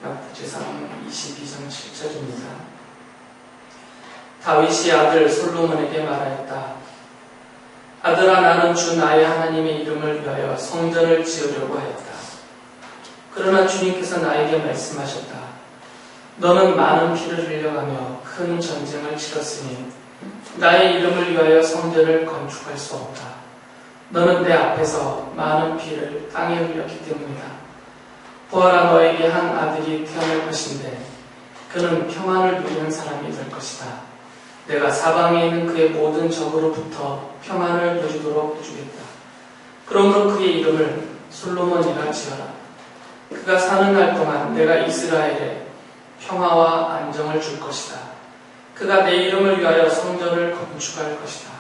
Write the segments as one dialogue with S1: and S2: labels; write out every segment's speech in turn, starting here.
S1: 역대상 22장 7절입니다. 다윗이 아들 솔로몬에게 말하였다. 아들아, 나는 주 나의 하나님의 이름을 위하여 성전을 지으려고 하였다. 그러나 주님께서 나에게 말씀하셨다. 너는 많은 피를 흘려가며 큰 전쟁을 치렀으니 나의 이름을 위하여 성전을 건축할 수 없다. 너는 내 앞에서 많은 피를 땅에 흘렸기 때문이다. 보아라, 너에게 한 아들이 태어날 것인데 그는 평안을 누리는 사람이 될 것이다. 내가 사방에 있는 그의 모든 적으로부터 평안을 누리도록 해주겠다. 그러므로 그의 이름을 솔로몬이라 지어라. 그가 사는 날 동안 내가 이스라엘에 평화와 안정을 줄 것이다. 그가 내 이름을 위하여 성전을 건축할 것이다.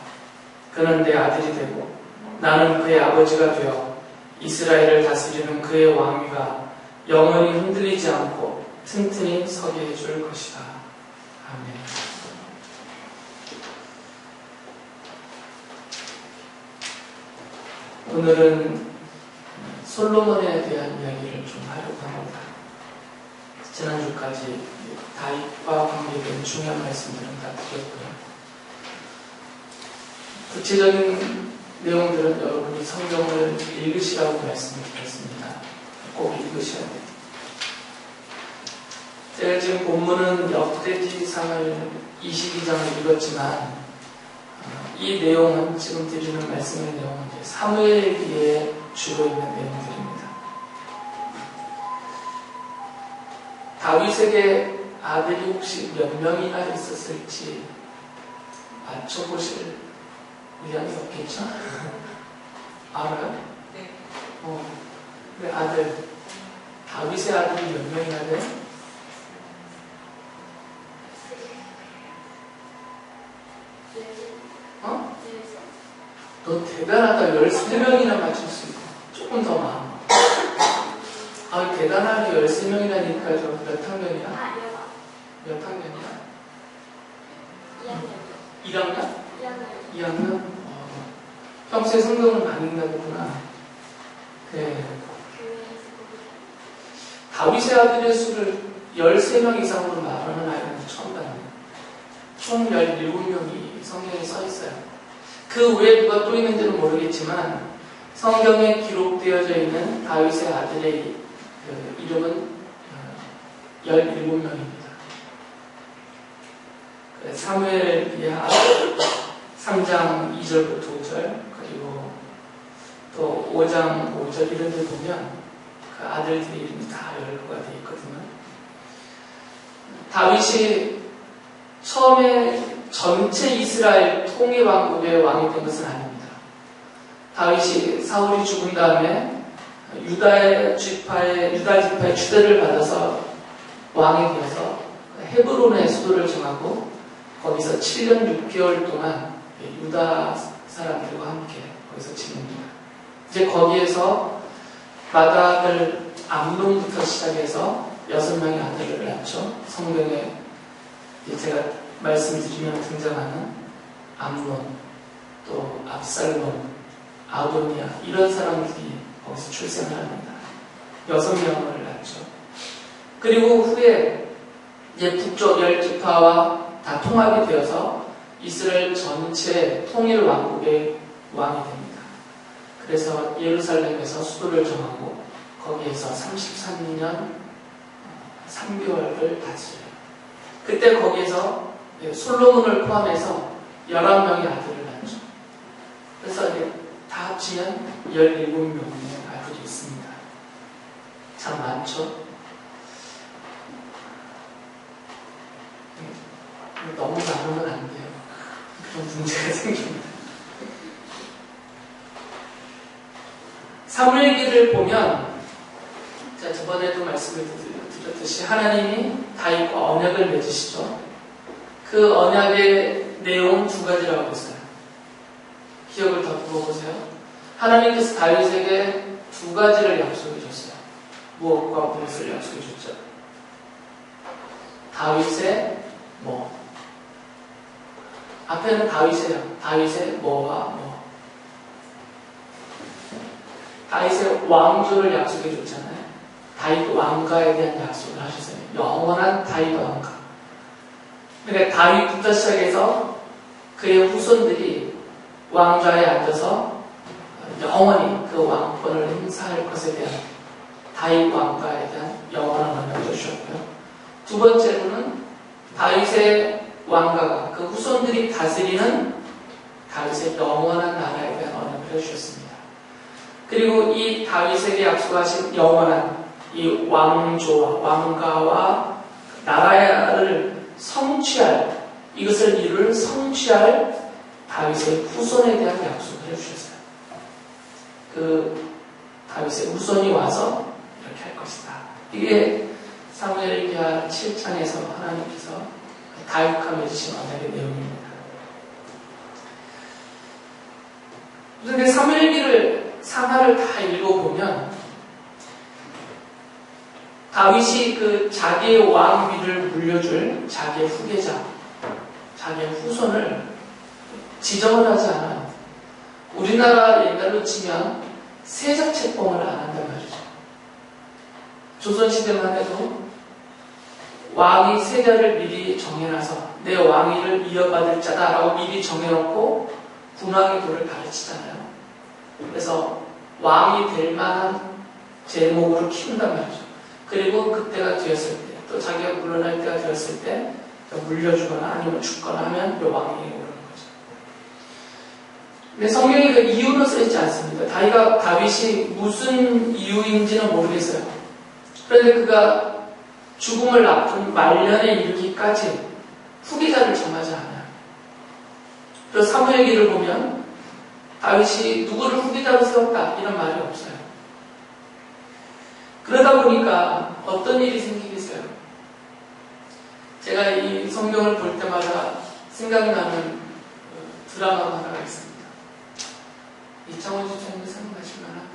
S1: 그는 내 아들이 되고 나는 그의 아버지가 되어 이스라엘을 다스리는 그의 왕위가 영원히 흔들리지 않고 튼튼히 서게 해줄 것이다. 아멘. 오늘은 솔로몬에 대한 이야기를 좀 하려고 합니다. 지난주까지 다윗과 관계된 중요한 말씀들은 다 드렸고요. 구체적인 내용들은 여러분이 성경을 읽으시라고 말씀드렸습니다. 꼭 읽으셔야 돼요. 제가 지금 본문은 역대지상을 22장을 읽었지만 이 내용은, 지금 드리는 말씀의 내용은 사무엘기에 주로 있는 내용들입니다. 다윗에게 아들이 혹시 몇 명이나 있었을지 맞춰보실 의향이 없겠죠? 알아요?
S2: 네.
S1: 그 아들, 다윗의 아들이 몇 명이나 돼? 너 대단하다. 13명이나 맞출 수 있고. 조금 더 많아. 대단하게 13명이라니까 저 몇 학년이야? 몇 학년이야? 1학년? 2학년? 평소에 성경을 많이 읽나 보구나. 네. 다윗의 아들의 수를 13명 이상으로 말하는 아이는 처음 봤네요. 총 17명이 성경에 써 있어요. 그 외에 누가 또 있는지는 모르겠지만 성경에 기록되어져 있는 다윗의 아들의 그 이름은 17명입니다. 사무엘기하 3장 2절부터 5절, 그리고 또 5장 5절 이런 데 보면 그 아들들의 이름이 다 열거가 되어 있거든요. 다윗이 처음에 전체 이스라엘 통일 왕국의 왕이 된 것은 아닙니다. 다윗이 사울이 죽은 다음에 유다 지파의 추대를 받아서 왕이 되어서 헤브론의 수도를 정하고 거기서 7년 6개월 동안 유다 사람들과 함께 거기서 지냅니다. 이제 거기에서 마닥을 암론부터 시작해서 6명의 아들을 낳죠. 성경에 제가 말씀드리면 등장하는 암론, 또 압살롬, 아도니아 이런 사람들이 거기서 출생을 합니다. 6명을 낳죠. 그리고 후에 이제 북쪽 10지파와 다 통합이 되어서 이스라엘 전체 통일 왕국의 왕이 됩니다. 그래서 예루살렘에서 수도를 정하고 거기에서 33년 3개월을 다스려요. 그때 거기에서 솔로몬을 포함해서 11명의 아들을 낳죠. 그래서 다 합치면 17명의 아들이 있습니다. 참 많죠? 너무 많으면 안 돼요. 그런 문제가 생깁니다. 사무엘기를 보면, 자, 저번에도 말씀을 드렸듯이 하나님이 다윗과 언약을 맺으시죠. 그 언약의 내용은 2가지라고 했어요. 기억을 더듬어 보세요. 하나님께서 다윗에게 2가지를 약속해 줬어요. 무엇과 무엇을 약속해 줬죠? 다윗의 뭐. 앞에는 다윗이에요. 다윗의 뭐와 뭐. 다윗의 왕조를 약속해 줬잖아요. 다윗 왕가에 대한 약속을 하셨어요. 영원한 다윗 왕가. 그러니까 다윗부터 시작해서 그의 후손들이 왕좌에 앉아서 영원히 그 왕권을 행사할 것에 대한 다윗 왕가에 대한 영원한 언약을 주셨고요. 두 번째로는 다윗의 왕가가 그 후손들이 다스리는 다윗의 영원한 나라에 대한 언약을 해주셨습니다. 그리고 이 다윗에게 약속하신 영원한 이 왕조와 왕가와 나라를 성취할, 이것을 이룰 성취할 다윗의 후손에 대한 약속을 해주셨어요. 그 다윗의 후손이 와서 이렇게 할 것이다. 이게 사무엘기하 7장에서 하나님께서 다윗과 맺으신 언약의 내용입니다. 그런데 사무엘기를 사마를 다 읽어보면 다윗이 그 자기의 왕위를 물려줄 자기의 후계자, 자기의 후손을 지정을 하지 않아요. 우리나라 옛날로 치면 세자책봉을 안 한단 말이죠. 조선시대만 해도 왕이 세자를 미리 정해놔서 내 왕위를 이어받을 자다라고 미리 정해놓고 군왕의 도를 가르치잖아요. 그래서 왕이 될 만한 제목으로 키운단 말이죠. 그리고 그때가 되었을 때, 또 자기가 물러날 때가 되었을 때 물려주거나 아니면 죽거나 하면 그 왕이 오르는 거죠. 근데 성경에 그 이유는 써있지 않습니다. 다윗이 무슨 이유인지는 모르겠어요. 그런데 그가 죽음을 앞둔 말년에 이르기까지 후계자를 정하지 않아요. 그래서 사무엘기를 보면 다윗이 누구를 후계자로 세웠다 이런 말이 없어요. 그러다 보니까 어떤 일이 생기겠어요? 제가 이 성경을 볼 때마다 생각이 나는 드라마가 하나가 있습니다. 이창원 주장님 생각나실 만한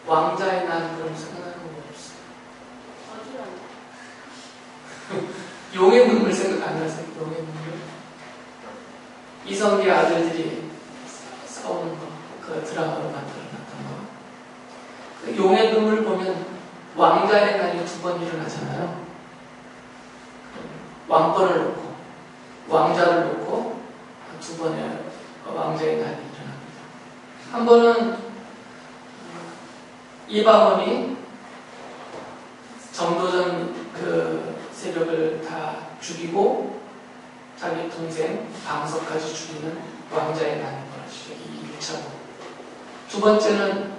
S1: 왕자의 난 그런 생각나는 거 없어요. 용의 눈물 생각 안 나세요? 용의 눈물? 이성기의 아들들이 싸우는 거, 그 드라마로 만들어놨던 거. 그 용의 눈물을 보면 왕자의 날이 두 번 일어나잖아요. 왕권을 놓고, 왕자를 놓고 두 번의 왕자의 날이 일어납니다. 한 번은 이방원이 정도전 그 세력을 다 죽이고 자기 동생 방석까지 죽이는 왕자의 난인 거죠. 이게 1차고. 두 번째는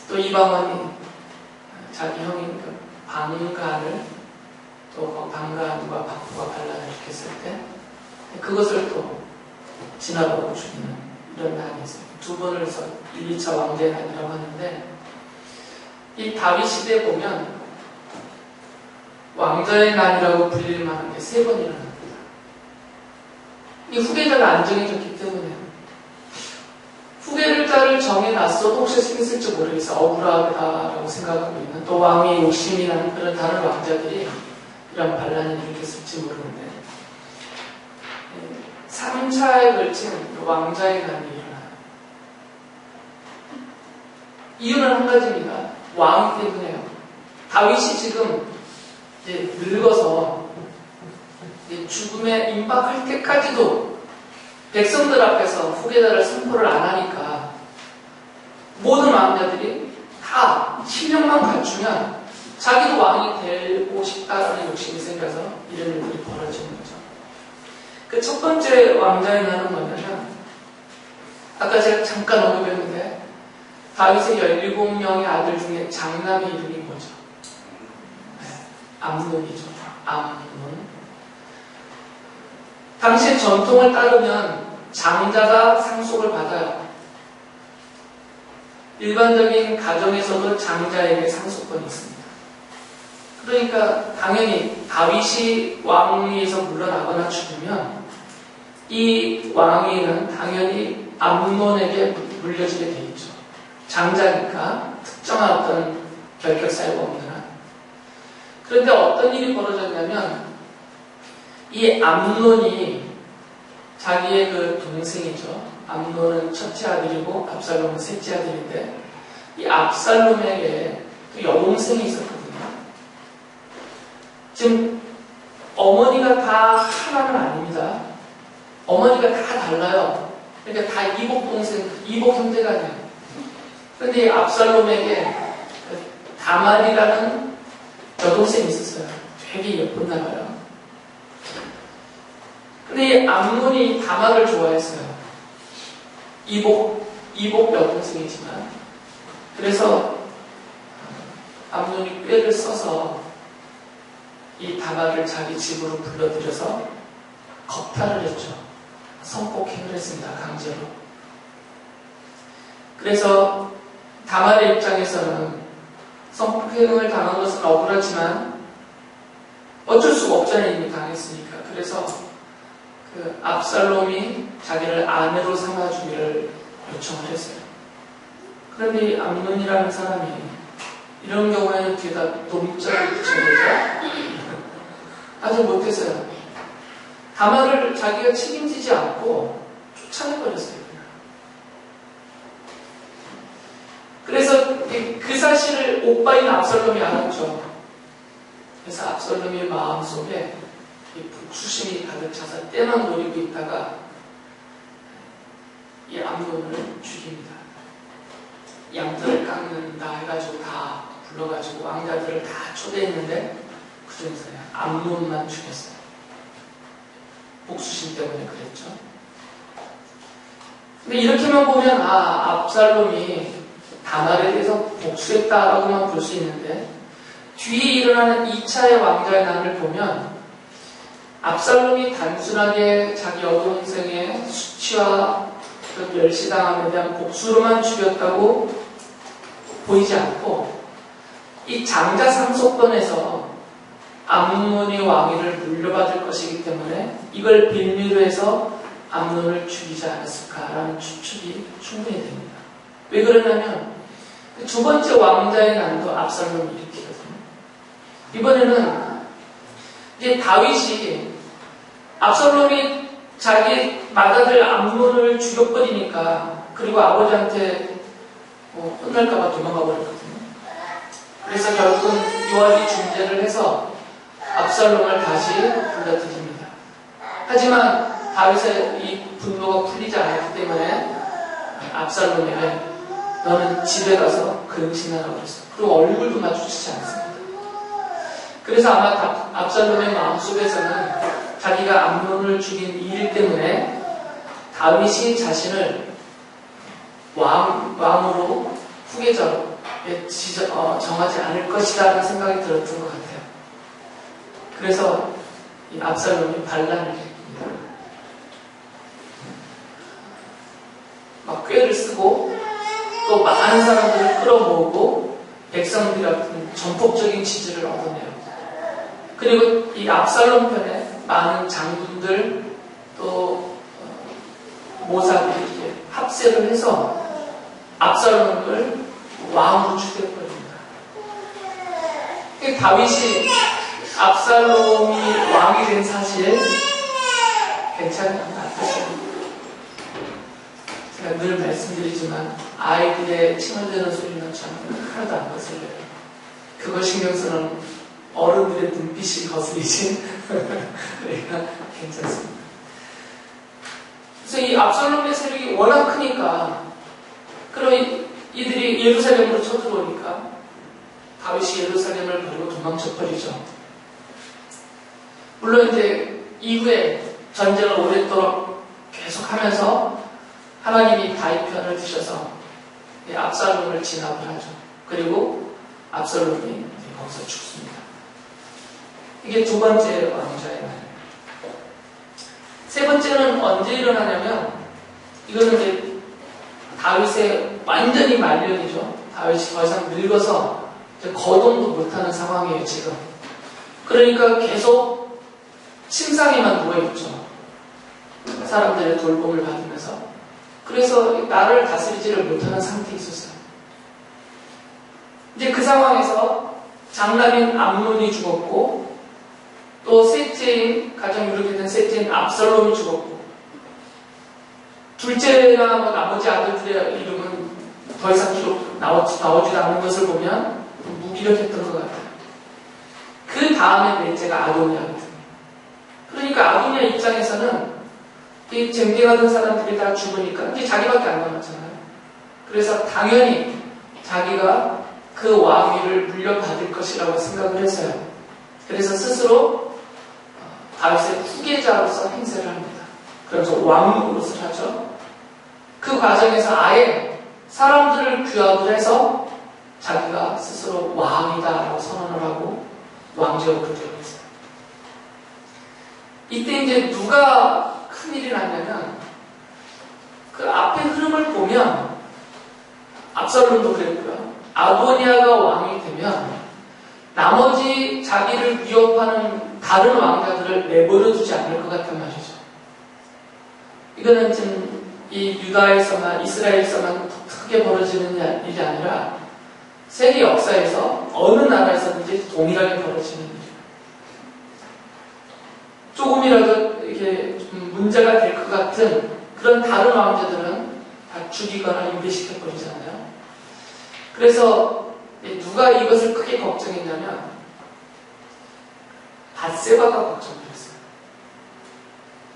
S1: 또 이방원이 자기 형인 그 방간을 또 방간과 박후가 반란을 일으켰을 때 그것을 또 지나가고 죽이는 이런 난이 있어요. 두 번을 해서 1, 2차 왕자의 난이라고 하는데 이 다윗 시대에 보면 왕자의 난이라고 불릴 만한 게 세 번 일어납니다. 이 후계자가 안 정해졌기 때문에 후계자를 정해놨어도 혹시 생겼을지 모르겠어. 억울하다라고 생각하고 있는 또 왕위의 욕심이 나는 그런 다른 왕자들이 이런 반란을 일으켰을지 모르는데 3차에 걸친 왕자의 난이 일어나요. 이유는 한 가지입니다. 왕 때문에요. 다윗이 지금 이제 늙어서 이제 죽음에 임박할 때까지도 백성들 앞에서 후계자를 선포를 안 하니까 모든 왕자들이 다 실력만 갖추면 자기도 왕이 되고 싶다라는 욕심이 생겨서 이런 일들이 벌어지는 거죠. 그 첫 번째 왕자의 날은 뭐냐면 아까 제가 잠깐 언급했는데 다윗의 17명의 아들 중에 장남이 이름이 뭐죠? 암논이죠. 암논. 당시의 전통을 따르면 장자가 상속을 받아요. 일반적인 가정에서도 장자에게 상속권이 있습니다. 그러니까 당연히 다윗이 왕위에서 물러나거나 죽으면 이 왕위는 당연히 암논에게 물려지게 돼 있죠. 장자니까 특정한 어떤 결격 사유가 없는 한. 그런데 어떤 일이 벌어졌냐면 이 암논이 자기의 그 동생이죠. 암논은 첫째 아들이고 압살롬은 셋째 아들인데 이 압살롬에게 또 여동생이 있었거든요. 지금 어머니가 다 하나는 아닙니다. 어머니가 다 달라요. 그러니까 다 이복 동생, 이복 형제가 아니에요. 그런데 이 압살롬에게 다말이라는 여동생이 있었어요. 되게 예쁜 나라요. 근데 이 암논이 다말을 좋아했어요. 이복 여동생이지만. 그래서 암논이 꾀를 써서 이 다말을 자기 집으로 불러들여서 겁탈을 했죠. 성폭행을 했습니다. 강제로. 그래서 다말의 입장에서는 성폭행을 당한 것은 억울하지만 어쩔 수가 없잖아요. 이미 당했으니까. 그래서 그 압살롬이 자기를 아내로 삼아주기를 요청을 했어요. 그런데 이 암논이라는 사람이 이런 경우에는 뒤에다 노문자를 붙여야 되죠. 아주 못했어요. 다말을 자기가 책임지지 않고 쫓아내버렸어요. 그래서 그 사실을 오빠인 압살롬이 알았죠. 그래서 압살롬의 마음속에 복수심이 가득 차서 때만 노리고 있다가 이 암논을 죽입니다. 양털을 깎는다 해가지고 다 불러가지고 왕자들을 다 초대했는데 그 중에서 암논만 죽였어요. 복수심 때문에 그랬죠. 근데 이렇게만 보면 압살롬이 다말에 대해서 복수했다라고만 볼 수 있는데 뒤에 일어나는 2차의 왕자의 난을 보면 압살롬이 단순하게 자기 여동생의 수치와 그 멸시당함에 대한 복수로만 죽였다고 보이지 않고 이 장자 상속권에서 암논이 왕위를 물려받을 것이기 때문에 이걸 빌미로 해서 암논을 죽이지 않았을까라는 추측이 충분히 됩니다. 왜 그러냐면 두 번째 왕자의 난도 압살롬이 일으키거든요. 이번에는 이제 다윗이 압살롬이 자기 맏아들 암논을 죽여버리니까 그리고 아버지한테 혼날까봐 도망가 버렸거든요. 그래서 결국은 요압이 중재를 해서 압살롬을 다시 불러들입니다. 하지만 다윗의 이 분노가 풀리지 않았기 때문에 압살롬에게 너는 집에 가서 근신하라고 그랬어. 그리고 얼굴도 마주치지 않습니다. 그래서 아마 압살롬의 마음속에서는 자기가 암논을 죽인 이 일 때문에 다윗이 자신을 왕으로 후계자로 정하지 않을 것이다 라는 생각이 들었던 것 같아요. 그래서 이 압살롬이 반란을 일으킵니다. 막 꾀를 쓰고 또 많은 사람들을 끌어모으고 백성들이 같은 전폭적인 지지를 얻어내요. 그리고 이 압살롬 편에 많은 장군들 또 모사들이 이렇게 합세를 해서 압살롬을 왕으로 추대해버립니다. 다윗이 압살롬이 왕이 된 사실 괜찮은 것 같아요. 제가 늘 말씀드리지만 아이들의 칭얼대는 소리는 저는 하나도 안 거슬려요. 그거 신경 쓰는 어른들의 눈빛이 거슬리지 그러니까 괜찮습니다. 그래서 이 압살롬의 세력이 워낙 크니까 그럼 이들이 예루살렘으로 쳐들어오니까 다윗이 예루살렘을 버리고 도망쳐버리죠. 물론 이제 이후에 전쟁을 오랫도록 계속하면서 하나님이 다윗 편을 드셔서 압살롬을 진압을 하죠. 그리고 압살롬이 거기서 죽습니다. 이게 두 번째 왕자의 날이에요. 세 번째는 언제 일어나냐면 이거는 이제 다윗의 완전히 말년이죠. 다윗이 더 이상 늙어서 이제 거동도 못하는 상황이에요, 지금. 그러니까 계속 침상에만 누워있죠. 사람들의 돌봄을 받으면서. 그래서 나를 다스리지를 못하는 상태에 있었어요. 이제 그 상황에서 장남인 암논이 죽었고, 또 셋째인, 가장 유력이 된 셋째인 압살롬이 죽었고, 둘째나 나머지 아들들의 이름은 더 이상 기록 나오지도 않은 것을 보면 무기력했던 것 같아요. 그 다음에 넷째가 아도니아거든요. 그러니까 아도니아 입장에서는 이 쟁쟁하던 사람들이 다 죽으니까 이제 자기밖에 안 남았잖아요. 그래서 당연히 자기가 그 왕위를 물려받을 것이라고 생각을 했어요. 그래서 스스로 다윗의 후계자로서 행세를 합니다. 그래서 왕 노릇을 하죠. 그 과정에서 아예 사람들을 규합을 해서 자기가 스스로 왕이다라고 선언을 하고 왕제국을 되고 있어요. 이때 이제 누가 큰일이 났냐면 그 앞에 흐름을 보면 압살롬도 그랬고요. 아도니아가 왕이 되면 나머지 자기를 위협하는 다른 왕자들을 내버려 두지 않을 것 같단 말이죠. 이거는 지금 이 유다에서만 이스라엘에서만 크게 벌어지는 일이 아니라 세계 역사에서 어느 나라에서든지 동일하게 벌어지는 일이에요. 조금이라도 이게 좀 문제가 될 것 같은 그런 다른 왕자들은 다 죽이거나 유배시켜버리잖아요. 그래서 누가 이것을 크게 걱정했냐면 밧세바가 걱정됐어요.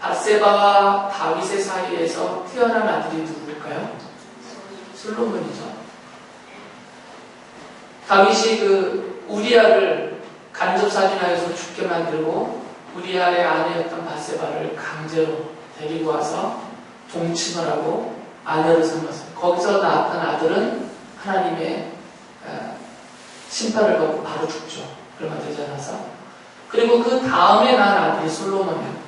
S1: 밧세바와 다윗의 사이에서 태어난 아들이 누구일까요? 솔로몬이죠. 다윗이 그 우리아를 간접살인하여서 죽게 만들고 우리아의 아내였던 밧세바를 강제로 데리고 와서 동침을 하고 아내로 삼았어요. 거기서 낳았던 아들은 하나님의 심판을 받고 바로 죽죠. 얼마 되지 않아서. 그리고 그 다음에 낳은 아들이 솔로몬이에요.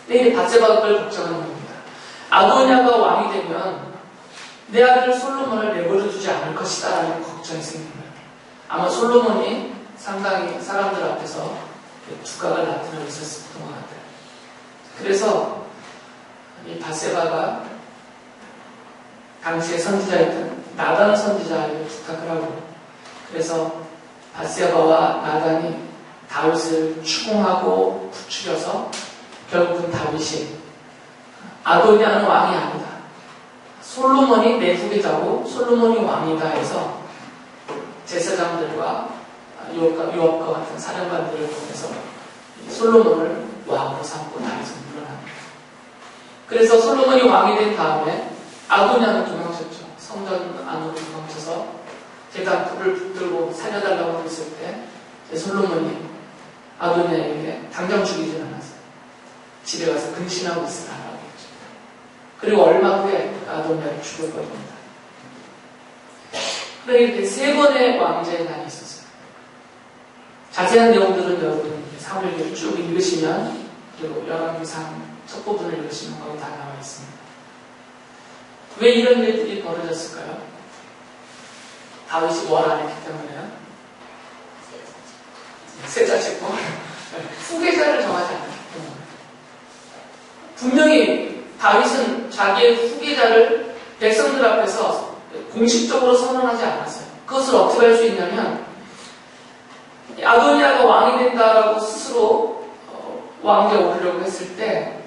S1: 근데 밧세바가 그걸 걱정하는 겁니다. 아도니아가 왕이 되면 내 아들 솔로몬을 내버려 두지 않을 것이다 라는 걱정이 생긴 거예요. 아마 솔로몬이 상당히 사람들 앞에서 두각을 나타내고 있었던 것 같아요. 그래서 이 밧세바가 당시에 선지자였던 나단 선지자에게 부탁을 하고, 그래서 밧세바와 나단이 다윗을 추궁하고 부추겨서 결국은 다윗이 아도니아는 왕이 아니다, 솔로몬이 내 후계자고 솔로몬이 왕이다 해서 제사장들과 요압과 같은 사령관들을 통해서 솔로몬을 왕으로 삼고 다윗을 물러납니다. 그래서 솔로몬이 왕이 된 다음에 아도니아는 도망쳤죠. 성전 안으로 도망쳐서 제가 불을 붙들고 살려달라고 했을 때 솔로몬이 아도니아에게 당장 죽이지 않았어요. 집에 가서 근신하고 있으라고 했죠. 그리고 얼마 후에 아도니아를 죽여버립니다. 이렇게 세 번의 왕제의 난이 있었어요. 자세한 내용들은 여러분 사무엘기를 쭉 읽으시면, 그리고 열왕기상 첫 부분을 읽으시면 거기 다 나와 있습니다. 왜 이런 일들이 벌어졌을까요? 다윗이 뭘 안 했기 때문에요? 세 자식 후계자를 정하지 않았기 때문에. 분명히 다윗은 자기의 후계자를 백성들 앞에서 공식적으로 선언하지 않았어요. 그것을 어떻게 할 수 있냐면, 아도니아가 왕이 된다라고 스스로 왕위에 오르려고 했을 때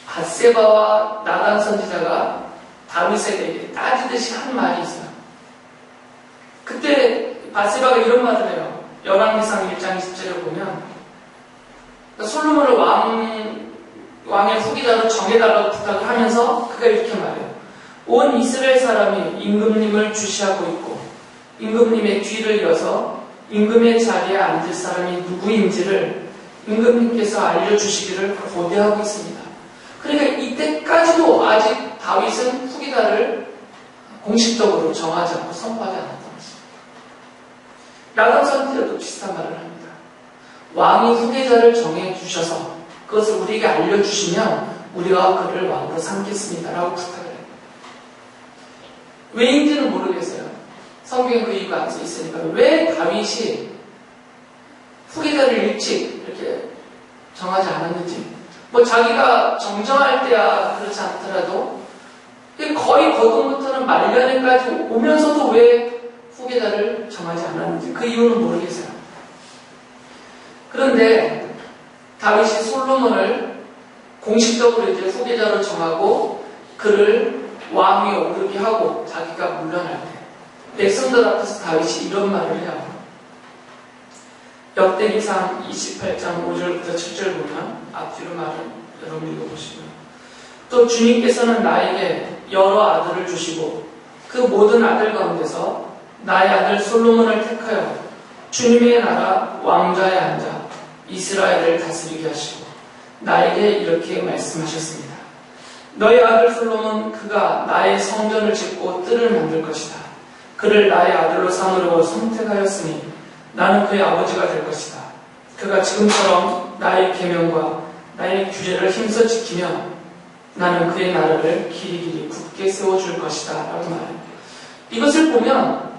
S1: 밧세바와 나단 선지자가 다윗에게 따지듯이 한 말이 있어요. 그때 밧세바가 이런 말을 해요. 열왕기상 1장 20절을 보면 솔로몬을 왕의 후계자로 정해달라고 부탁을 하면서 그가 이렇게 말해요. 온 이스라엘 사람이 임금님을 주시하고 있고 임금님의 뒤를 이어서 임금의 자리에 앉을 사람이 누구인지를 임금님께서 알려주시기를 고대하고 있습니다. 그러니까 이때까지도 아직 다윗은 후계자를 공식적으로 정하지 않고 선포하지 않았던 것입니다. 나단 선지자도 비슷한 말을 합니다. 왕이 후계자를 정해주셔서 그것을 우리에게 알려주시면 우리가 그를 왕으로 삼겠습니다 라고 부탁을 해요. 왜인지는 모르겠어요. 성경에 그 이유가 안 써 있으니까. 왜 다윗이 후계자를 일찍 이렇게 정하지 않았는지, 뭐 자기가 정정할 때야 그렇지 않더라도 거의 거동부터는 말년에까지 오면서도 왜 후계자를 정하지 않았는지 그 이유는 모르겠어요. 그런데 다윗이 솔로몬을 공식적으로 이제 후계자로 정하고 그를 왕위에 오르게 하고 자기가 물러날 때 백성들 앞에서 다윗이 이런 말을 해요. 역대기상 28장 5절부터 7절 보면 앞뒤로 말은 여러분 읽어보시고요. 또 주님께서는 나에게 여러 아들을 주시고 그 모든 아들 가운데서 나의 아들 솔로몬을 택하여 주님의 나라 왕좌에 앉아 이스라엘을 다스리게 하시고 나에게 이렇게 말씀하셨습니다. 너의 아들 솔로몬 그가 나의 성전을 짓고 뜰을 만들 것이다. 그를 나의 아들로 삼으려고 선택하였으니 나는 그의 아버지가 될 것이다. 그가 지금처럼 나의 계명과 나의 규례를 힘써 지키면 나는 그의 나라를 길이길이 굳게 세워줄 것이다 라고 말해요. 이것을 보면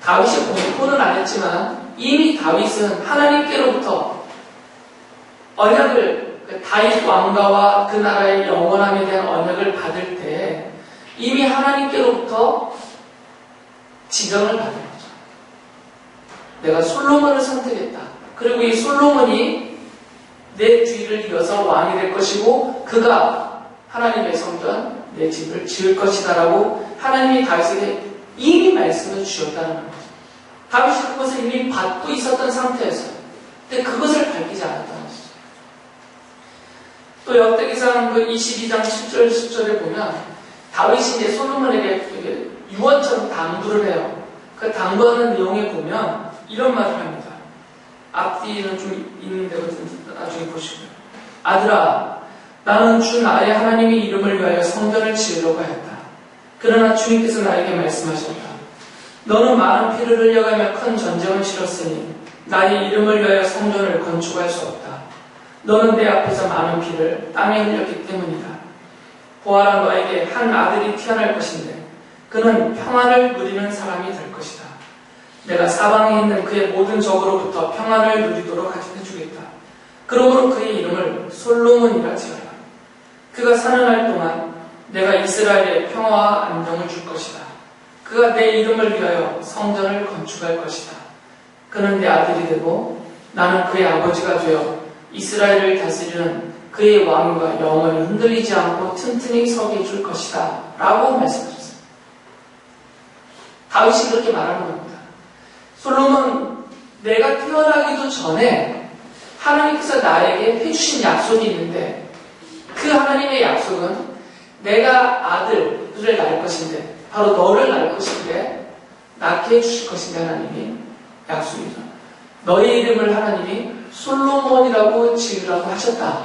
S1: 다윗이 공포는 안 했지만 이미 다윗은 하나님께로부터 언약을 다윗 왕가와 그 나라의 영원함에 대한 언약을 받을 때 이미 하나님께로부터 지정을 받은 거죠. 내가 솔로몬을 선택했다. 그리고 이 솔로몬이 내 뒤를 이어서 왕이 될 것이고 그가 하나님의 성전 내 집을 지을 것이다 라고 하나님이 다윗에게 이미 말씀을 주셨다는 거죠. 다윗이 그것을 이미 받고 있었던 상태였어요. 근데 그것을 밝히지 않았다는 거죠. 또 역대기상 그 22장 10절 10절에 보면 다윗이 이제 솔로몬에게 유언처럼 당부를 해요. 그 당부하는 내용에 보면 이런 말을 합니다. 앞뒤는 좀 있는데 나중에 보시고요. 아들아, 나는 주 나의 하나님의 이름을 위하여 성전을 지으려고 하였다. 그러나 주님께서 나에게 말씀하셨다. 너는 많은 피를 흘려가며 큰 전쟁을 치렀으니 나의 이름을 위하여 성전을 건축할 수 없다. 너는 내 앞에서 많은 피를 땅에 흘렸기 때문이다. 보아라, 너에게 한 아들이 태어날 것인데 그는 평안을 누리는 사람이 될 것이다. 내가 사방에 있는 그의 모든 적으로부터 평안을 누리도록 해주겠다. 그러므로 그의 이름을 솔로몬이라 지어라. 그가 사는 날 동안 내가 이스라엘에 평화와 안정을 줄 것이다. 그가 내 이름을 위하여 성전을 건축할 것이다. 그는 내 아들이 되고 나는 그의 아버지가 되어 이스라엘을 다스리는 그의 왕위가 영원히 흔들리지 않고 튼튼히 서게 해줄 것이다 라고 말씀하셨어요. 다윗이 그렇게 말하는 겁니다. 솔로몬, 내가 태어나기도 전에 하나님께서 나에게 해주신 약속이 있는데 그 하나님의 약속은 내가 아들을 낳을 것인데 바로 너를 낳을 것인데 낳게 해주실 것인데 하나님이 약속이죠. 너의 이름을 하나님이 솔로몬이라고 지으라고 하셨다.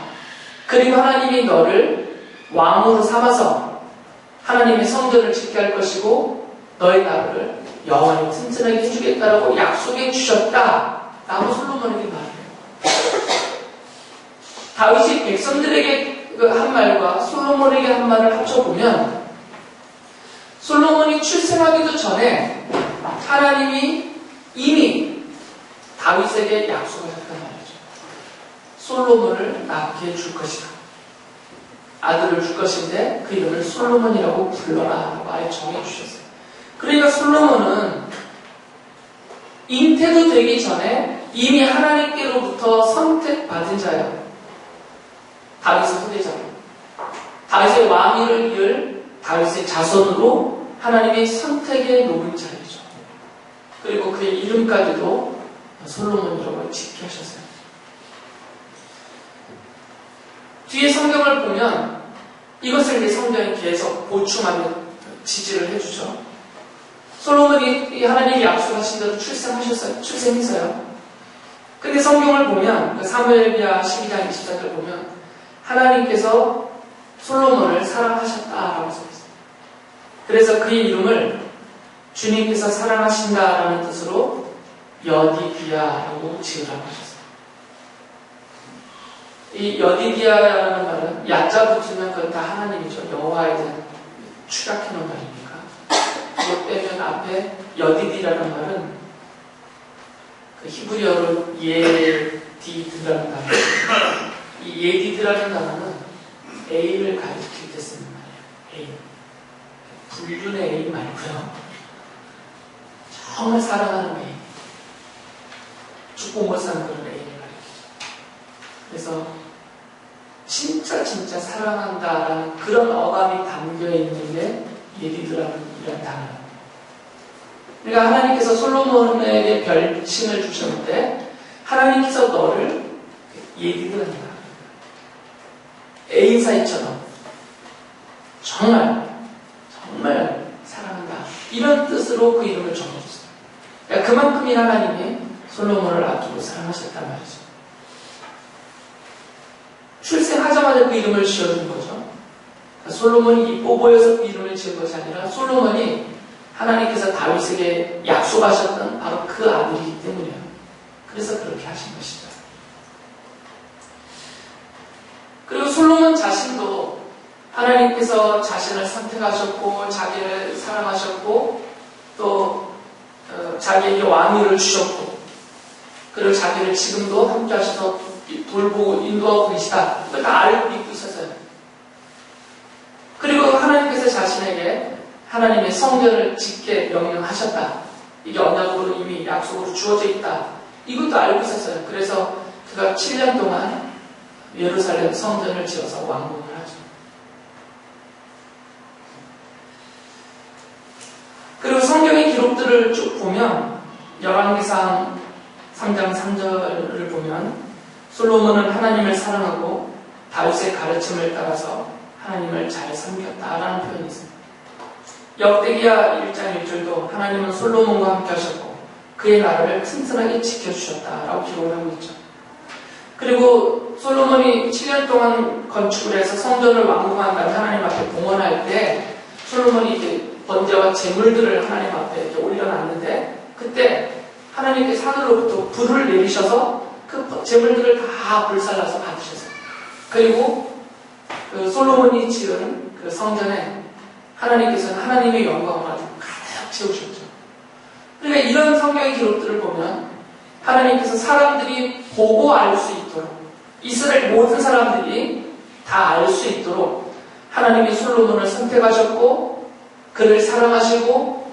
S1: 그리고 하나님이 너를 왕으로 삼아서 하나님의 성전을 짓게 할 것이고 너의 나라를 영원히 튼튼하게 해주겠다라고 약속해 주셨다라고 솔로몬에게 말해요. 다윗이 백성들에게 한 말과 솔로몬에게 한 말을 합쳐보면 솔로몬이 출생하기도 전에 하나님이 이미 다윗에게 약속하셨단 말이죠. 솔로몬을 낳게 해줄 것이다. 아들을 줄 것인데 그 이름을 솔로몬이라고 불러라 라고 아예 정해주셨어요. 그러니까 솔로몬은 잉태도 되기 전에 이미 하나님께로부터 선택받은 자예요. 다윗의 후대자예요. 다윗의 왕위를 이을 다윗의 자손으로 하나님의 선택에 놓은 자이죠. 그리고 그의 이름까지도 솔로몬이라고 짓게 하셨어요. 뒤에 성경을 보면 이것을 이제 성경이 계속 보충하며 지지를 해주죠. 솔로몬이 하나님이 약속하신 대로 출생했어요. 근데 성경을 보면 사무엘기하 12장 24절 보면 하나님께서 솔로몬을 사랑하셨다라고 써있어요. 그래서 그의 이름을 주님께서 사랑하신다라는 뜻으로 여디디아라고 지으라고 하셨어요. 이 여디디아라는 말은 야자 붙으면 그건 다 하나님이죠. 여호와에 대한 추락해놓은 말이니까. 그거 빼면 앞에 여디디라는 말은 그 히브리어로 예디드라는 단어. 이 예디드라는 단어는 애인을 가리킬 때 쓰는 말이에요. 애인. 불륜의 애인 말고요. 정말 사랑하는 애인. 죽고 못 사는 그런 애인을 가리키죠. 그래서 진짜 사랑한다라는 그런 어감이 담겨있는 게 예디드라는 이런 단어입니다. 그러니까 하나님께서 솔로몬에게 별칭을 주셨는데 하나님께서 너를 예비를 한다. 애인 사이처럼 정말 사랑한다. 이런 뜻으로 그 이름을 정해줬어요. 그러니까 그만큼이 하나님이 솔로몬을 아끼고 사랑하셨단 말이죠. 출생하자마자 그 이름을 지어준 거죠. 그러니까 솔로몬이 이뻐 보여서 그 이름을 지은 것이 아니라 솔로몬이 하나님께서 다윗에게 약속하셨던 바로 그 아들이기 때문이에요. 그래서 그렇게 하신 것이죠. 그리고 솔로몬 자신도 하나님께서 자신을 선택하셨고 자기를 사랑하셨고 또 자기에게 왕위를 주셨고 그리고 자기를 지금도 함께 하셔서 돌보고 인도하고 계시다. 그걸 다 알고 믿고 있었어요. 그리고 하나님께서 자신에게 하나님의 성전을 짓게 명령하셨다. 이게 언약으로 이미 약속으로 주어져 있다. 이것도 알고 있었어요. 그래서 그가 7년 동안 예루살렘 성전을 지어서 왕궁을 하죠. 그리고 성경의 기록들을 쭉 보면 열왕기상 3장 3절을 보면 솔로몬은 하나님을 사랑하고 다윗의 가르침을 따라서 하나님을 잘 섬겼다라는 표현이 있습니다. 역대기야 1장 1절도 하나님은 솔로몬과 함께 하셨고 그의 나라를 튼튼하게 지켜주셨다라고 기록을 하고 있죠. 그리고 솔로몬이 7년 동안 건축을 해서 성전을 완공한 다음에 하나님 앞에 봉헌할 때 솔로몬이 이제 번제와 제물들을 하나님 앞에 이렇게 올려놨는데 그때 하나님께서 하늘로부터 불을 내리셔서 그 제물들을 다 불살라서 받으셨어요. 그리고 그 솔로몬이 지은 그 성전에 하나님께서는 하나님의 영광을 아주 가득 채우셨죠. 그러니까 이런 성경의 기록들을 보면 하나님께서 사람들이 보고 알 수 있도록 이스라엘 모든 사람들이 다 알 수 있도록 하나님이 솔로몬을 선택하셨고 그를 사랑하시고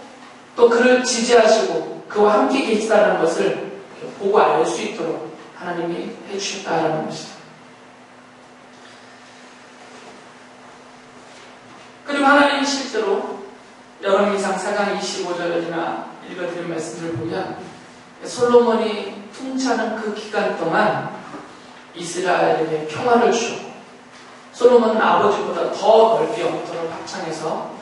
S1: 또 그를 지지하시고 그와 함께 계시다는 것을 보고 알 수 있도록 하나님이 해주셨다라는 것이죠. 그리고 하나님이 실제로 열왕기상 4장 25절이나 읽어드린 말씀을 보면 솔로몬이 통치하는 그 기간 동안 이스라엘에게 평화를 주셨고 솔로몬은 아버지보다 더 넓게 영토를 확장해서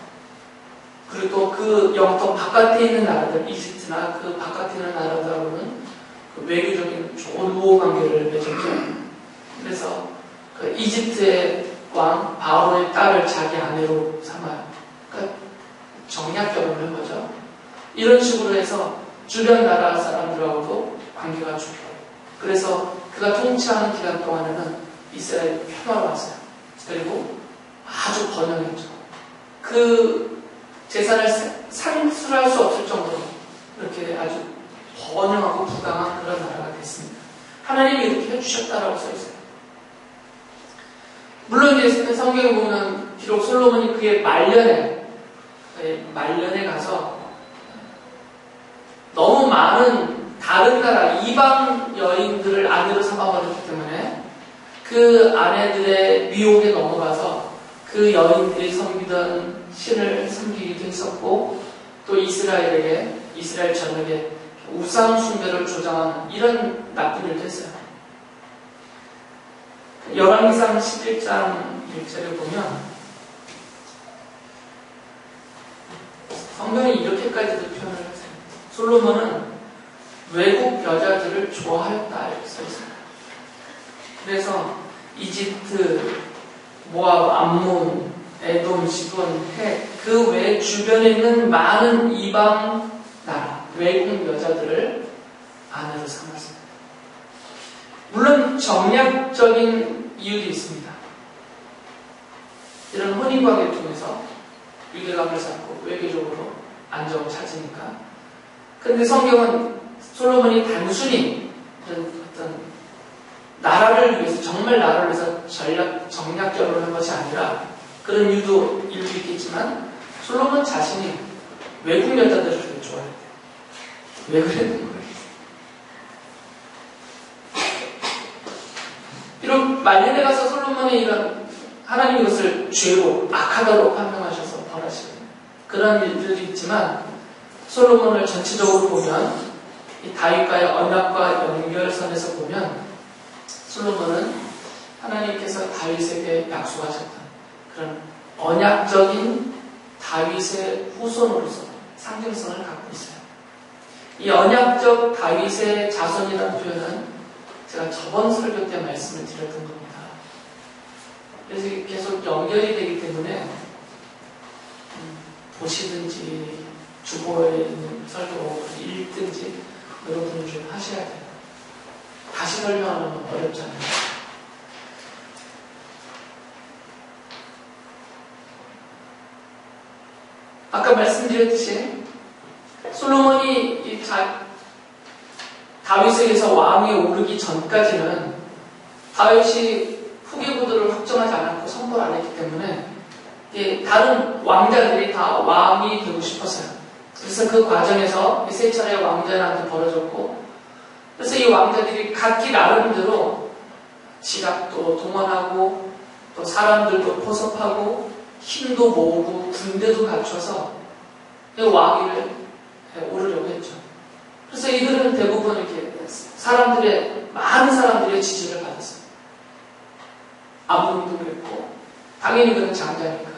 S1: 그리고 또 그 영토 바깥에 있는 나라들 이집트나 그 바깥에 있는 나라들하고는 그 외교적인 좋은 우호 관계를 맺었죠. 그래서 그 이집트의 왕 바로의 딸을 자기 아내로 삼아요. 그러니까 정략 결혼을 한 거죠. 이런 식으로 해서 주변 나라 사람들하고도 관계가 좋고 그래서 그가 통치하는 기간 동안에는 이스라엘이 평화로웠어요. 그리고 아주 번영했죠. 그 재산을 상술할 수 없을 정도로 이렇게 아주 번영하고 부강한 그런 나라가 됐습니다. 하나님이 이렇게 해주셨다라고 써있어요. 물론 이제 성경에 보면 비록 솔로몬이 그의 말년에 가서 너무 많은 다른 나라 이방 여인들을 아내로 삼아버렸기 때문에 그 아내들의 미혹에 넘어가서 그 여인들이 섬기던 신을 섬기기도 했었고 또 이스라엘 전역에 우상 숭배를 조장하는 이런 나쁜 일도 했어요. 열왕기상 11장 1절을 보면 성경이 이렇게까지도 표현을 했어요. 솔로몬은 외국 여자들을 좋아하였다 이렇게 써있어요. 그래서 이집트, 모압, 암몬, 에돔, 시돈, 헷, 그 외 주변에 있는 많은 이방 나라, 외국 여자들을 아내로 삼았어요. 물론 정략적인 이유도 있습니다. 이런 혼인관계를 통해서 유대감을 쌓고 외교적으로 안정을 찾으니까. 그런데 성경은 솔로몬이 단순히 어떤 나라를 위해서 정말 나라를 위해서 정략 결혼을 한 것이 아니라 그런 이유도 일부 있겠지만 솔로몬 자신이 외국 여자들을 되게 좋아했대요. 왜 그랬는 거예요? 비록 말년에 가서 솔로몬의 이런 하나님 이것을 죄로 악하다고 판명하셔서 벌하시는 그런 일들이 있지만 솔로몬을 전체적으로 보면 이 다윗과의 언약과 연결선에서 보면 솔로몬은 하나님께서 다윗에게 약속하셨던 그런 언약적인 다윗의 후손으로서 상징성을 갖고 있어요. 이 언약적 다윗의 자손이라는 표현은 제가 저번 설교 때 말씀을 드렸던 겁니다. 그래서 계속 연결이 되기 때문에 보시든지 주보에 있는 설교 읽든지 여러분은 좀 하셔야 돼요. 다시 설명하면 어렵잖아요. 아까 말씀드렸듯이 솔로몬이 다윗에게서 왕위에 오르기 전까지는 다윗이 후계부들을 확정하지 않았고 선포를 안 했기 때문에 다른 왕자들이 다 왕이 되고 싶었어요. 그래서 그 과정에서 세 차례 왕자한테 벌어졌고, 그래서 이 왕자들이 각기 나름대로 지략도 동원하고 또 사람들도 포섭하고 힘도 모으고 군대도 갖춰서 왕위를 오르려고 했죠. 그래서 이들은 대부분 이렇게 많은 사람들의 지지를 받았어요. 아므론도 그랬고, 당연히 그는 장자니까.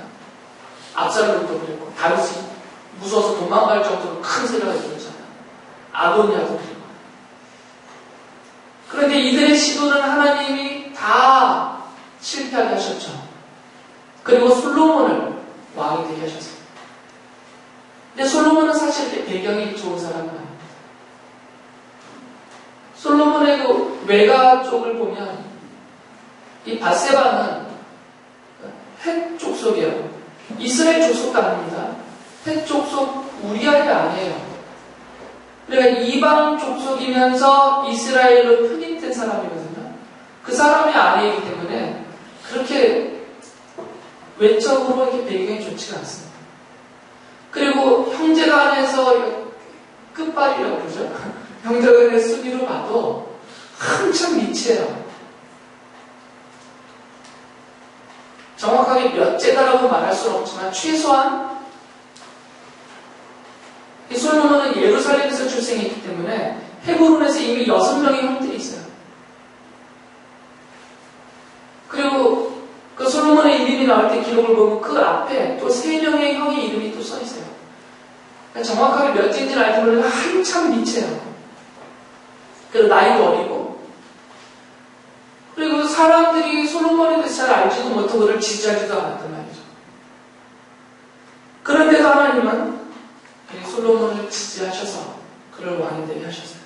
S1: 압살롬도 그랬고, 다윗이 무서워서 도망갈 정도로 큰 세력을 이뤘잖아요. 아도니아도 그랬고. 그런데 이들의 시도는 하나님이 다 실패하게 하셨죠. 그리고 솔로몬을 왕이 되게 하셨어요. 근데 솔로몬은 사실 배경이 좋은 사람은 아닙니다. 솔로몬의 그 외가 쪽을 보면 이 밧세바는 헷 족속이에요. 이스라엘 족속도 아닙니다. 헷 족속 우리아의 아내예요. 그러니까 이방 족속이면서 이스라엘로 편입된 사람이거든요. 그 사람의 아내이기 때문에 그렇게 외적으로 이렇게 배경이 좋지가 않습니다. 그리고 형제간에서 끝발이라고 그러죠. 형제간의 순위로 봐도 한참 밑이에요. 정확하게 몇 제다라고 말할 수는 없지만 최소한 이 솔로몬은 예루살렘에서 출생했기 때문에 헤브론에서 이미 6명의 형들이 있어요. 그리고 그 솔로몬의 이름이 나올 때 기록을 보면 그 앞에 또 3명의 형의 이름이 또 써 있어요. 정확하게 몇 제인지는 알지 모르는데 한참 밑이에요. 그리고 나이도 어리고, 그리고 사람들이 솔로몬에 대해서 잘 알지도 못하고 그를 지지하지도 않았단 말이죠. 그런데도 하나님은 솔로몬을 지지하셔서 그를 왕이 되게 하셨어요.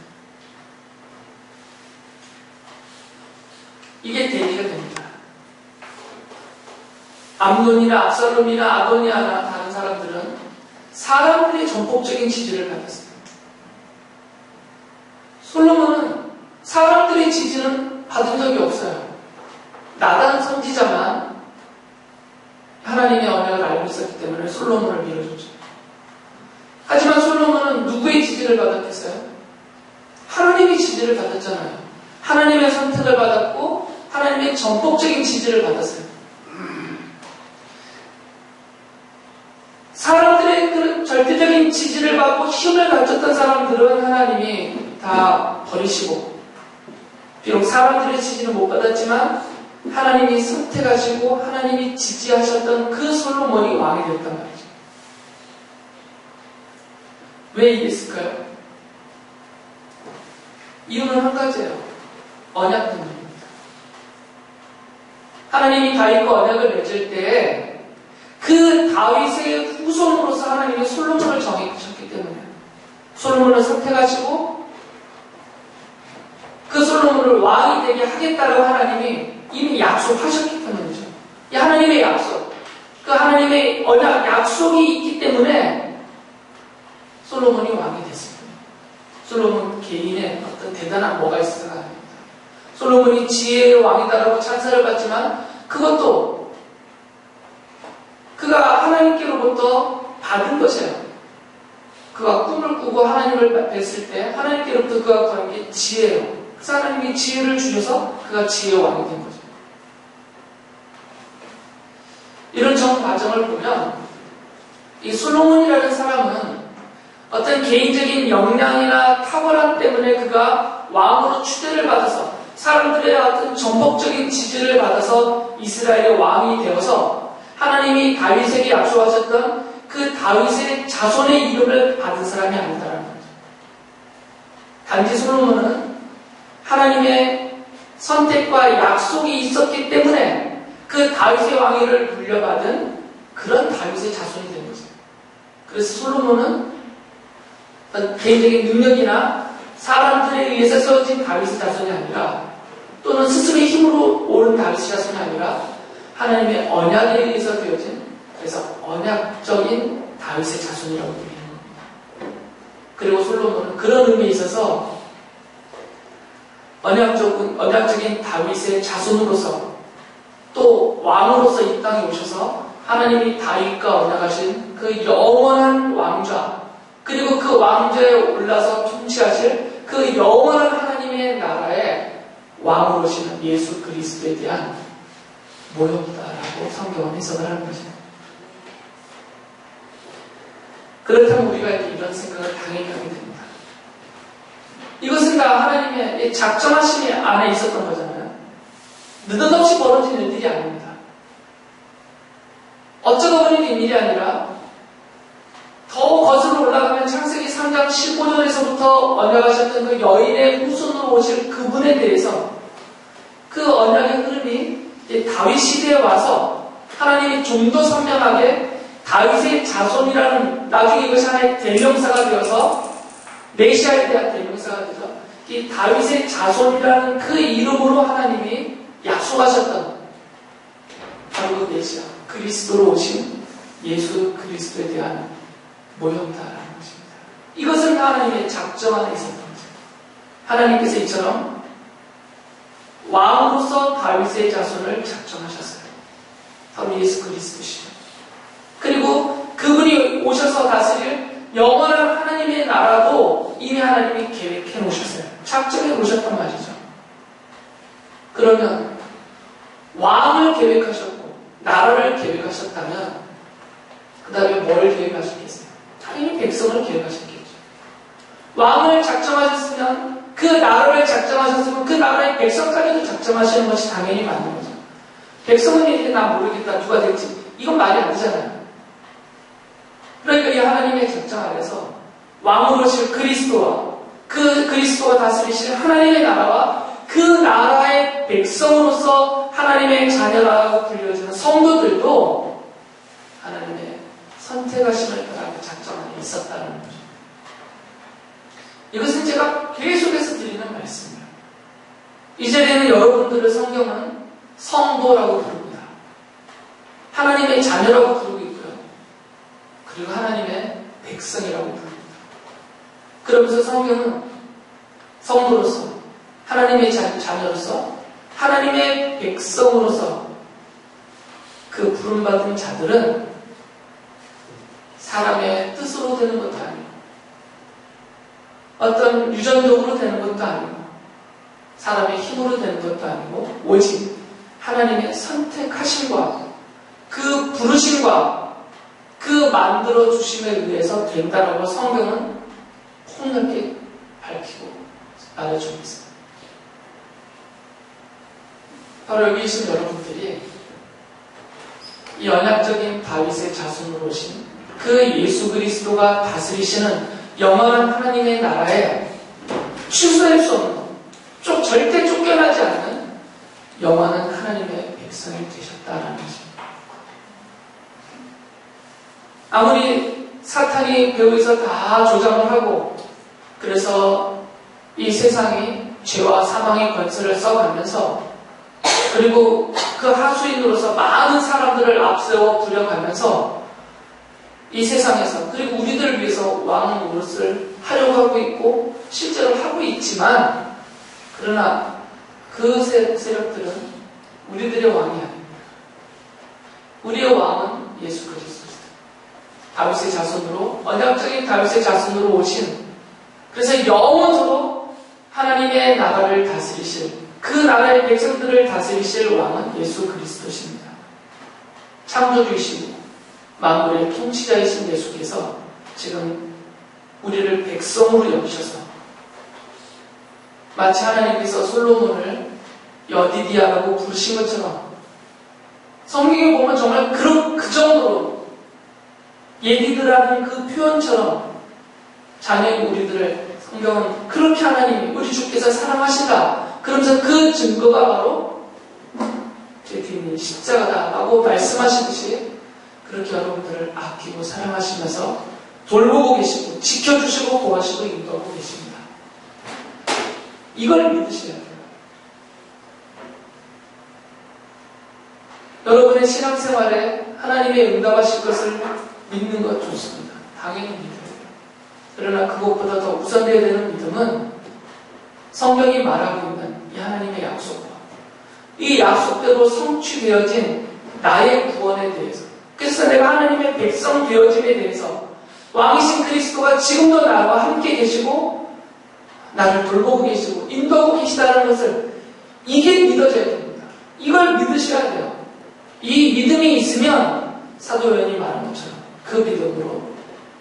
S1: 이게 계기가 됩니다. 암논이나 압살롬이나 아도니아나 다른 사람들은 사람들의 전폭적인 지지를 받았어요. 솔로몬은 사람들의 지지는 받은 적이 없어요. 나단 선지자만 하나님의 언약을 알고 있었기 때문에 솔로몬을 밀어줬죠. 하지만 솔로몬은 누구의 지지를 받았겠어요? 하나님의 지지를 받았잖아요. 하나님의 선택을 받았고 하나님의 전폭적인 지지를 받았어요. 사람들의 그 절대적인 지지를 받고 힘을 가졌던 사람들은 하나님이 다 버리시고, 비록 사람들의 지지는 못 받았지만 하나님이 선택하시고 하나님이 지지하셨던 그 솔로몬이 왕이 되었단 말이죠. 왜 이랬을까요? 이유는 한 가지예요. 언약 때문입니다. 하나님이 다윗과 언약을 맺을 때 그 다윗의 후손으로서 하나님이 솔로몬을 정해주셨기 때문에 솔로몬을 선택하시고 그 솔로몬을 왕이 되게 하겠다라고 하나님이 이미 약속하셨기 때문이죠. 이 하나님의 약속, 그 하나님의 언약 약속이 있기 때문에 솔로몬이 왕이 됐습니다. 솔로몬 개인의 어떤 대단한 뭐가 있어서가 아닙니다. 솔로몬이 지혜의 왕이다라고 찬사를 받지만 그것도 그가 하나님께로부터 받은 것이에요. 그가 꿈을 꾸고 하나님을 뵀을 때 하나님께로부터 그가 구한 게 지혜예요. 그래서 하나님이 지혜를 주셔서 그가 지혜의 왕이 된 거죠. 이런 전 과정을 보면 이 솔로몬이라는 사람은 어떤 개인적인 역량이나 탁월함 때문에 그가 왕으로 추대를 받아서 사람들의 어떤 전폭적인 지지를 받아서 이스라엘의 왕이 되어서 하나님이 다윗에게 약속하셨던 그 다윗의 자손의 이름을 받은 사람이 아니다라는 거죠. 단지 솔로몬은 하나님의 선택과 약속이 있었기 때문에 그 다윗의 왕위를 물려받은 그런 다윗의 자손이 된 거죠. 그래서 솔로몬은 어떤 개인적인 능력이나 사람들에 의해서 세워진 다윗의 자손이 아니라 또는 스스로의 힘으로 오른 다윗의 자손이 아니라 하나님의 언약에 의해서 되어진 그래서 언약적인 다윗의 자손이라고 부르는 겁니다. 그리고 솔로몬은 그런 의미에 있어서 언약적인 다윗의 자손으로서 또 왕으로서 이 땅에 오셔서 하나님이 다윗과 언약하신 그 영원한 왕좌 그리고 그 왕좌에 올라서 통치하실 그 영원한 하나님의 나라의 왕으로 오시는 예수 그리스도에 대한 모형이다라고 성경은 해석을 하는 것입니다. 그렇다면 우리가 이런 생각을 당연히 하게 됩니다. 이것은 다 하나님의 작정하심이 안에 있었던 거잖아요. 느닷없이 벌어진 일들이 아닙니다. 어쩌다 보니 일이 아니라 더 거슬러 올라가면 창세기 3장 15절에서부터 언약하셨던 그 여인의 후손으로 오실 그분에 대해서 그 언약의 흐름이 다윗 시대에 와서 하나님이 좀 더 선명하게 다윗의 자손이라는 나중에 이것이 하나의 대명사가 되어서 메시아에 대한 대명사가 되어서 이 다윗의 자손이라는 그 이름으로 하나님이 약속하셨던 바로 그 메시아 그리스도로 오신 예수 그리스도에 대한 모형다라는 것입니다. 이것은 하나님의 작정 안에 있었던 거죠. 하나님께서 이처럼 왕으로서 다윗의 자손을 작정하셨어요. 바로 예수 그리스도시죠. 그리고 그분이 오셔서 다스릴 영원한 하나님의 나라도 이미 하나님이 계획해 놓으셨어요. 작정해 놓으셨단 말이죠. 그러면 왕을 계획하셨고 나라를 계획하셨다면 그 다음에 뭘 계획하셨겠어요? 당연히 백성을 계획하셨겠죠. 왕을 작정하셨으면 그 나라를 작정하셨으면 그 나라의 백성까지도 작정하시는 것이 당연히 맞는 거죠. 백성은 이제 나 모르겠다 누가 될지 이건 말이 안 되잖아요. 그러니까 이 하나님의 작정 안에서 왕으로 오실 그리스도와 그 그리스도가 다스리실 하나님의 나라와 그 나라의 백성으로서 하나님의 자녀라고 불려지는 성도들도 하나님의 선택하심을 따라 그 작정 안에 있었다는 거죠. 이것은 제가 계속해서 드리는 말씀이에요. 이 자리에는 여러분들의 성경은 성도라고 부릅니다. 하나님의 자녀라고 부르고 있고요. 그리고 하나님의 백성이라고 부릅니다. 그러면서 성경은 성도로서 하나님의 자녀로서 하나님의 백성으로서 그 부름받은 자들은 사람의 뜻으로 되는 것도 아니고 어떤 유전적으로 되는 것도 아니고 사람의 힘으로 되는 것도 아니고 오직 하나님의 선택하심과 그 부르심과 그 만들어 주심에 의해서 된다라고 성경은 폭넓게 밝히고 알려주고 있습니다. 바로 여기 계신 여러분들이 이 언약적인 다윗의 자손으로 오신 그 예수 그리스도가 다스리시는 영원한 하나님의 나라에 취소할 수 없는 절대 쫓겨나지 않는 영원한 하나님의 백성이 되셨다라는 것입니다. 아무리 사탄이 배후에서 다 조작을 하고 그래서 이 세상이 죄와 사망의 권세를 써가면서 그리고 그 하수인으로서 많은 사람들을 앞세워 부려가면서 이 세상에서 그리고 우리들을 위해서 왕 노릇을 하려고 하고 있고 실제로 하고 있지만 그러나 그 세력들은 우리들의 왕이 아닙니다. 우리의 왕은 예수 그리스도입니다. 다윗의 자손으로 언약적인 다윗의 자손으로 오신 그래서 영원토록 하나님의 나라를 다스리실 그 나라의 백성들을 다스리실 왕은 예수 그리스도십니다. 창조주이시고 만물의 통치자이신 예수께서 지금 우리를 백성으로 여기셔서 마치 하나님께서 솔로몬을 여디디아라고 부르신 것처럼 성경에 보면 정말 그 정도로 예디드라는 그 표현처럼 자녀인 우리들을 성경은 그렇게 하나님이 우리 주께서 사랑하신다. 그러면서 그 증거가 바로 제 뒤에 십자가다라고 말씀하시듯이 그렇게 여러분들을 아끼고 사랑하시면서 돌보고 계시고 지켜주시고 보호하시고 인도하고 계십니다. 이걸 믿으셔야 돼요. 여러분의 신앙생활에 하나님의 응답하실 것을 믿는 것 좋습니다. 당연히 믿어야 돼요. 그러나 그것보다 더 우선되어야 되는 믿음은 성경이 말하고 있는 이 하나님의 약속과 이 약속대로 성취되어진 나의 구원에 대해서, 그래서 내가 하나님의 백성 되어짐에 대해서 왕이신 그리스도가 지금도 나와 함께 계시고 나를 돌보고 계시고 인도하고 계시다는 것을 이게 믿어져야 됩니다. 이걸 믿으셔야 돼요. 이 믿음이 있으면 사도 요한이 말한 것처럼 그 믿음으로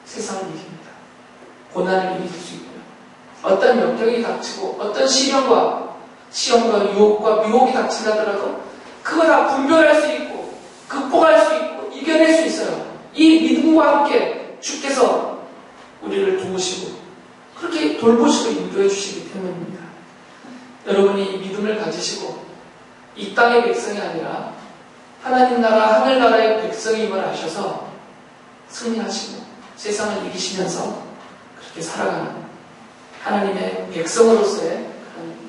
S1: 세상을 이깁니다. 고난을 이길 수 있고요. 어떤 역경이 닥치고 어떤 시련과 유혹과 미혹이 닥친다 하더라도 그거 다 분별할 수 있고 극복할 수 있고 이겨낼 수 있어요. 이 믿음과 함께 주께서 우리를 도우시고 그렇게 돌보시고 인도해 주시기 때문입니다. 여러분이 이 믿음을 가지시고 이 땅의 백성이 아니라 하나님 나라 하늘나라의 백성임을 아셔서 승리하시고 세상을 이기시면서 그렇게 살아가는 하나님의 백성으로서의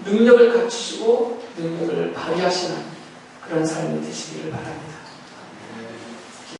S1: 능력을 갖추시고 능력을 발휘하시는 그런 삶이 되시기를 바랍니다.